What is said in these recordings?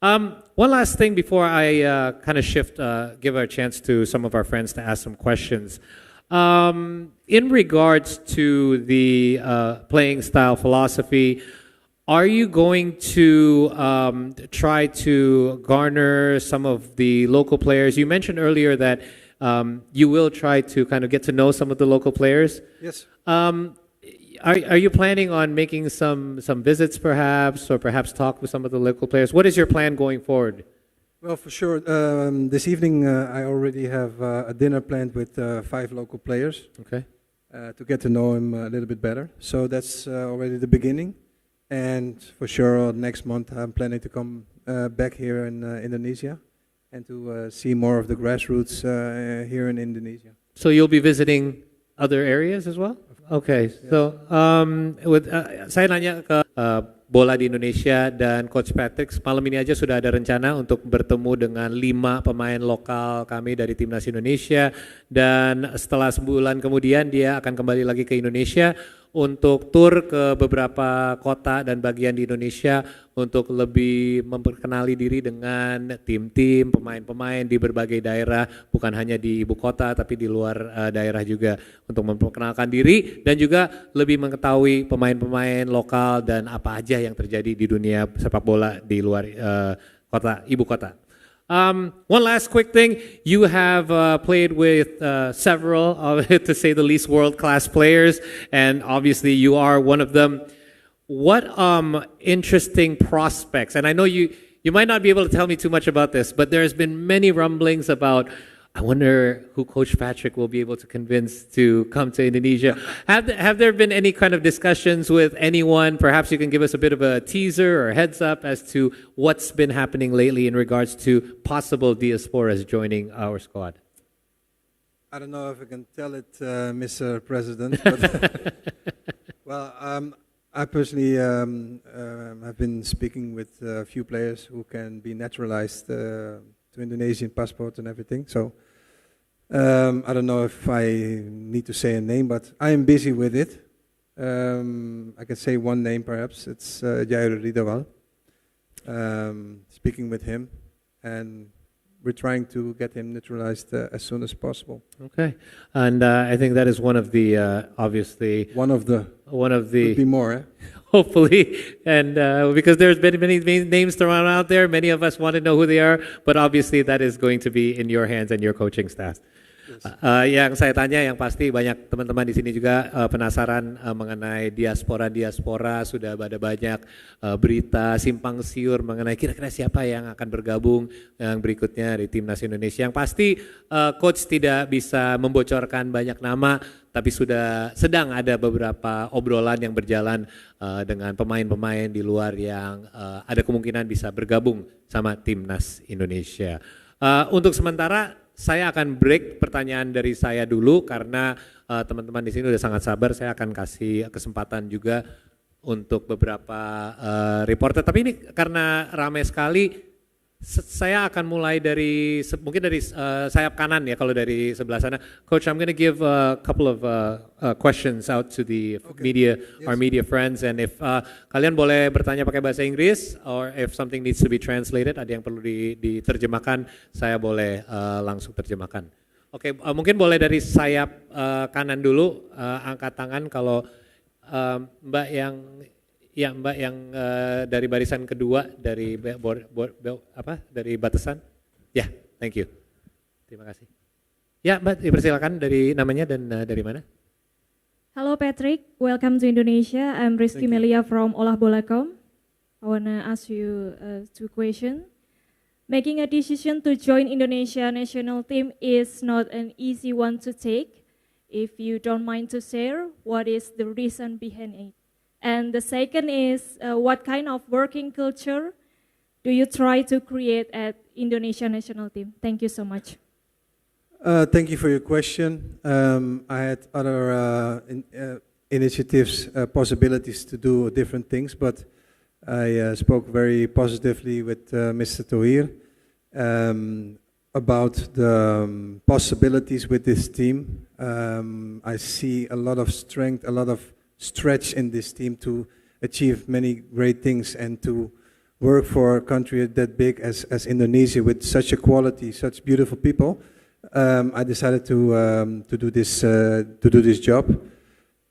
One last thing before I kind of shift, give our chance to some of our friends to ask some questions. In regards to the playing style philosophy, are you going to try to garner some of the local players? You mentioned earlier that you will try to kind of get to know some of the local players. Yes. Are you planning on making some visits perhaps, or perhaps talk with some of the local players? What is your plan going forward? Well, for sure. This evening I already have a dinner planned with 5 local players. Okay. To get to know him a little bit better. So that's already the beginning. And for sure next month I'm planning to come back here in Indonesia and to see more of the grassroots here in Indonesia. So you'll be visiting other areas as well? Okay, so saya nanya ke bola di Indonesia dan Coach Patrick, malam ini aja sudah ada rencana untuk bertemu dengan 5 pemain lokal kami dari Timnas Indonesia, dan setelah sebulan kemudian dia akan kembali lagi ke Indonesia untuk tur ke beberapa kota dan bagian di Indonesia untuk lebih memperkenali diri dengan tim-tim, pemain-pemain di berbagai daerah, bukan hanya di ibu kota tapi di luar daerah juga, untuk memperkenalkan diri dan juga lebih mengetahui pemain-pemain lokal dan apa aja yang terjadi di dunia sepak bola di luar ibu kota. One last quick thing, you have played with several, to say the least, world-class players, and obviously you are one of them. What interesting prospects, and I know you might not be able to tell me too much about this, but there's been many rumblings about, I wonder who Coach Patrick will be able to convince to come to Indonesia. Have there been any kind of discussions with anyone? Perhaps you can give us a bit of a teaser or heads up as to what's been happening lately in regards to possible diasporas joining our squad. I don't know if I can tell it, Mr. President, but well, I personally have been speaking with a few players who can be naturalized to Indonesian passport and everything. So I don't know if I need to say a name, but I am busy with it. I can say one name perhaps. It's Jair Ridawal. Speaking with him, and we're trying to get him naturalized as soon as possible. Okay, and I think that is one of the obviously one of the could be more. Eh? Hopefully, and because there's been many names thrown out there, many of us want to know who they are, but obviously that is going to be in your hands and your coaching staff. Yang saya tanya, yang pasti banyak teman-teman di sini juga penasaran mengenai diaspora, sudah ada banyak berita simpang siur mengenai kira-kira siapa yang akan bergabung yang berikutnya di Timnas Indonesia. Yang pasti coach tidak bisa membocorkan banyak nama, tapi sudah sedang ada beberapa obrolan yang berjalan dengan pemain-pemain di luar yang ada kemungkinan bisa bergabung sama Timnas Indonesia. Untuk sementara saya akan break pertanyaan dari saya dulu karena teman-teman di sini udah sangat sabar. Saya akan kasih kesempatan juga untuk beberapa reporter. Tapi ini karena ramai sekali, saya akan mulai dari mungkin dari sayap kanan ya, kalau dari sebelah sana. Coach, I'm going to give a couple of questions out to the media, our media friends, and if kalian boleh bertanya pakai bahasa Inggris, or if something needs to be translated, ada yang perlu diterjemahkan, saya boleh langsung terjemahkan. Oke, mungkin boleh dari sayap kanan dulu, angkat tangan kalau Mbak yang dari barisan kedua dari dari batasan. Ya, thank you. Terima kasih. Ya, Mbak, dipersilakan dari namanya dan dari mana? Hello Patrick, welcome to Indonesia. I'm Rizky Melia from olahbola.com. I wanna ask you 2 questions. Making a decision to join Indonesia national team is not an easy one to take. If you don't mind to share, what is the reason behind it? And the second is, what kind of working culture do you try to create at Indonesia national team? Thank you so much. Thank you for your question. I had other initiatives, possibilities to do different things, but I spoke very positively with Mr. Thohir about the possibilities with this team. I see a lot of strength, a lot of stretch in this team to achieve many great things and to work for a country that big as Indonesia with such a quality, such beautiful people, I decided to do this job.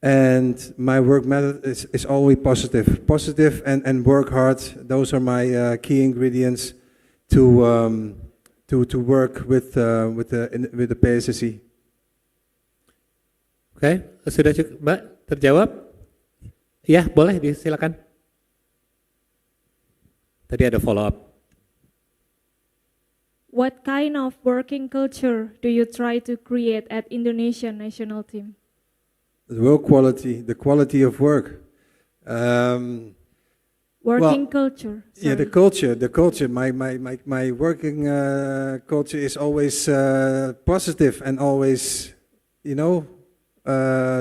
And my work method is always positive and work hard. Those are my key ingredients to work with the PSSI. Oke, sudah cukup, Mbak, terjawab? Ya, boleh silakan. Tadi ada follow up. What kind of working culture do you try to create at Indonesian national team? The work quality, the quality of work. Working culture. Sorry. Yeah, the culture. My working culture is always positive and always,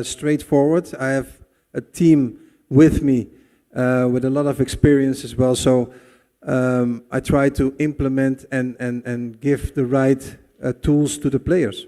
straightforward. I have a team with me with a lot of experience as well. So I try to implement and give the right tools to the players.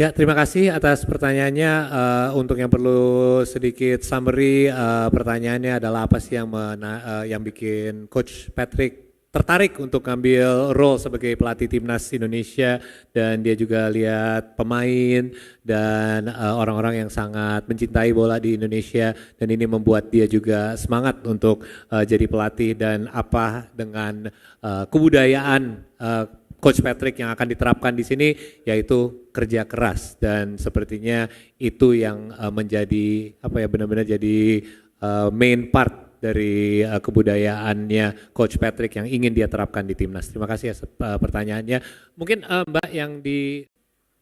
Ya, terima kasih atas pertanyaannya. Untuk yang perlu sedikit summary, pertanyaannya adalah apa sih yang bikin Coach Patrick tertarik untuk ngambil role sebagai pelatih Timnas Indonesia, dan dia juga lihat pemain dan orang-orang yang sangat mencintai bola di Indonesia, dan ini membuat dia juga semangat untuk jadi pelatih, dan apa dengan kebudayaan Coach Patrick yang akan diterapkan di sini, yaitu kerja keras, dan sepertinya itu yang menjadi benar-benar jadi main part dari kebudayaannya Coach Patrick yang ingin dia terapkan di Timnas. Terima kasih atas pertanyaannya. Mungkin Mbak yang di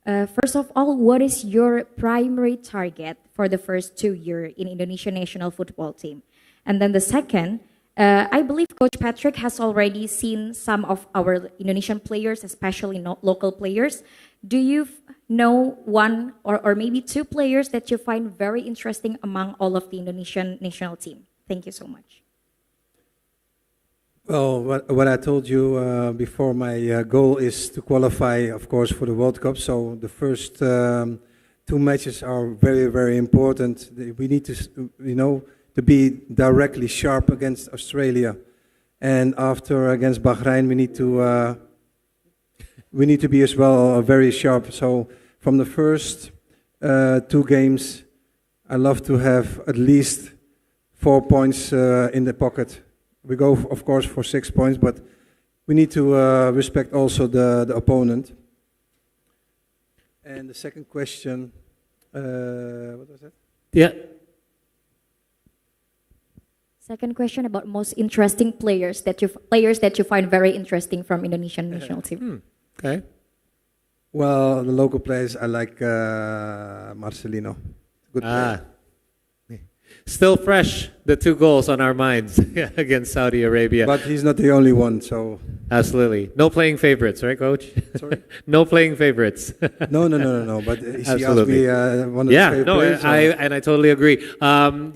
First of all, what is your primary target for the first 2 years in Indonesian national football team? And then the second, I believe Coach Patrick has already seen some of our Indonesian players, especially local players. Do you know one or maybe 2 players that you find very interesting among all of the Indonesian national team? Thank you so much. Well, what I told you before, my goal is to qualify, of course, for the World Cup. So the first 2 matches are very, very important. We need to, to be directly sharp against Australia, and after against Bahrain, we need to be as well very sharp. So from the first 2 games, I love to have at least 4 points in the pocket. We go, of course, for 6 points, but we need to respect also the opponent. And the second question, what was that? Yeah. Second question about most interesting players that you find very interesting from Indonesian national team. Okay. Well, the local players, I like Marselino. Good player. Still fresh, the 2 goals on our minds against Saudi Arabia. But he's not the only one, so... Absolutely. No playing favorites, right, Coach? Sorry? No playing favorites. No. But he asked me one of his favorite players. And I totally agree.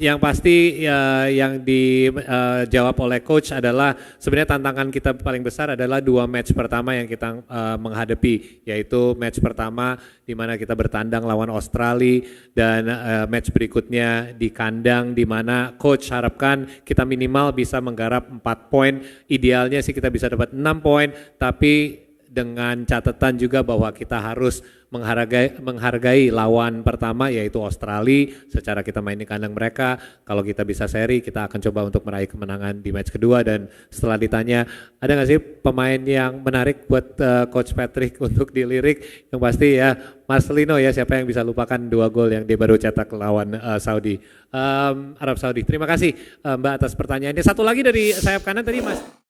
Yang pasti yang dijawab oleh Coach adalah sebenarnya tantangan kita paling besar adalah 2 match pertama yang kita menghadapi, yaitu match pertama di mana kita bertandang lawan Australia, dan match berikutnya di kandang di mana Coach harapkan kita minimal bisa menggarap 4 poin. Idealnya sih kita bisa dapat 6 poin, tapi dengan catatan juga bahwa kita harus menghargai lawan pertama yaitu Australia. Secara kita main di kandang mereka, kalau kita bisa seri kita akan coba untuk meraih kemenangan di match kedua. Dan setelah ditanya ada nggak sih pemain yang menarik buat Coach Patrick untuk dilirik, yang pasti ya Marselino ya, siapa yang bisa lupakan 2 gol yang dia baru cetak lawan Arab Saudi. Terima kasih Mbak atas pertanyaannya. Satu lagi dari sayap kanan tadi Mas.